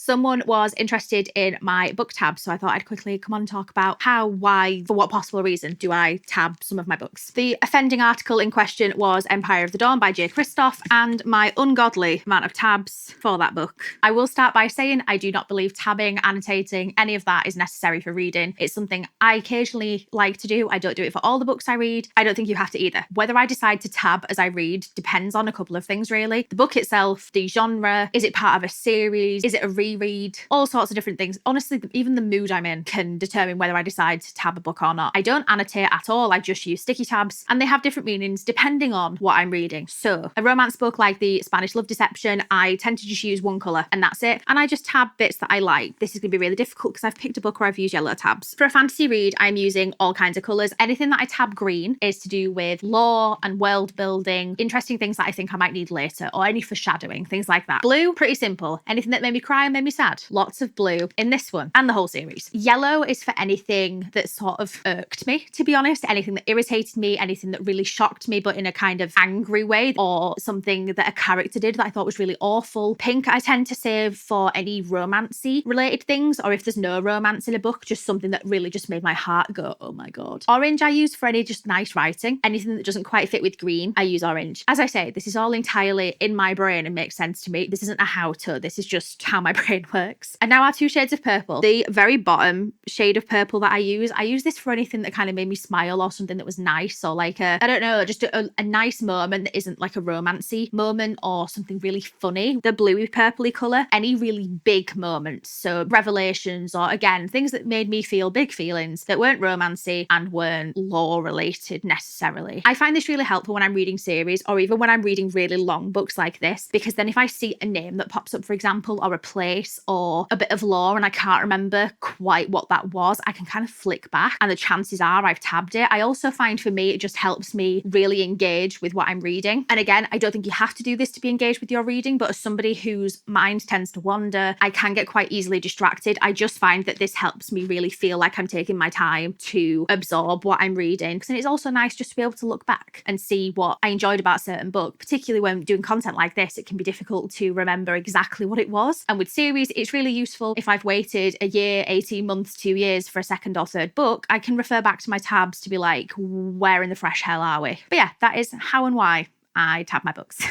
Someone was interested in my book tab, so I thought I'd quickly come on and talk about how, why, for what possible reason do I tab some of my books. The offending article in question was Empire of the Dawn by Jay Kristoff, and my ungodly amount of tabs for that book. I will start by saying I do not believe tabbing, annotating, any of that is necessary for reading. It's something I occasionally like to do. I don't do it for all the books I read. I don't think you have to either. Whether I decide to tab as I read depends on a couple of things, really. The book itself, the genre, is it part of a series, is it a reread, all sorts of different things. Honestly, even the mood I'm in can determine whether I decide to tab a book or not. I don't annotate at all. I just use sticky tabs, and they have different meanings depending on what I'm reading. So a romance book like the Spanish Love Deception, I tend to just use one colour and that's it. And I just tab bits that I like. This is going to be really difficult because I've picked a book where I've used yellow tabs. For a fantasy read, I'm using all kinds of colours. Anything that I tab green is to do with lore and world building, interesting things that I think I might need later, or any foreshadowing, things like that. Blue, pretty simple. Anything that made me cry and made me sad. Lots of blue in this one and the whole series. Yellow is for anything that sort of irked me, to be honest. Anything that irritated me, anything that really shocked me, but in a kind of angry way, or something that a character did that I thought was really awful. Pink I tend to save for any romancy related things, or if there's no romance in a book, just something that really just made my heart go, oh my God. Orange I use for any just nice writing. Anything that doesn't quite fit with green, I use orange. As I say, this is all entirely in my brain and makes sense to me. This isn't a how-to, this is just how my brain works. And now our two shades of purple. The very bottom shade of purple that I use this for anything that kind of made me smile, or something that was nice, or like I don't know, just a nice moment that isn't like a romancy moment, or something really funny. The bluey purpley colour, any really big moments, so revelations, or again, things that made me feel big feelings that weren't romancy and weren't lore related necessarily. I find this really helpful when I'm reading series, or even when I'm reading really long books like this, because then if I see a name that pops up, for example, or a place or a bit of lore and I can't remember quite what that was, I can kind of flick back and the chances are I've tabbed it. I also find for me it just helps me really engage with what I'm reading. And again, I don't think you have to do this to be engaged with your reading, but as somebody whose mind tends to wander, I can get quite easily distracted. I just find that this helps me really feel like I'm taking my time to absorb what I'm reading. And it's also nice just to be able to look back and see what I enjoyed about a certain book. Particularly when doing content like this, it can be difficult to remember exactly what it was. And with series, it's really useful if I've waited a year, 18 months, 2 years for a second or third book, I can refer back to my tabs to be like, where in the fresh hell are we? But yeah, that is how and why I tab my books.